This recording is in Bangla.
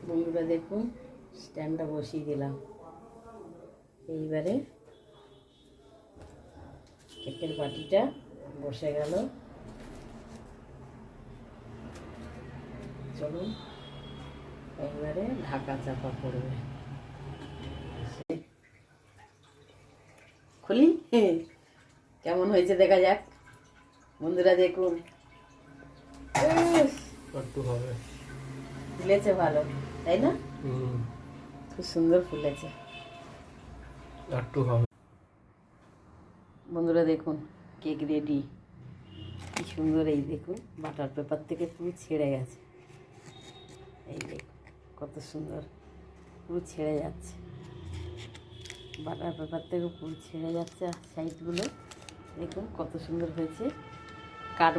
বন্ধুরা দেখুন, স্ট্যান্ডটা বসিয়ে দিলাম। এইবারে কেকের বাটিটা বসে গেল। চলুন এইবারে ঢাকা চাপা পড়বে। খুলি, কেমন হয়েছে দেখা যাক। বন্ধুরা দেখুন, ফুলেছে ভালো, তাই না? খুব সুন্দর ফুলেছে। বন্ধুরা দেখুন, কেক রেডি। কি সুন্দর, এই দেখুন বাটার পেপার থেকে পুরো ছেড়ে গেছে। এই দেখুন কত সুন্দর, পুরো ছেড়ে যাচ্ছে। বাটার পেপার থেকে পুরো ছেড়ে যাচ্ছে, আর সাইডগুলো দেখুন কত সুন্দর হয়েছে। কাট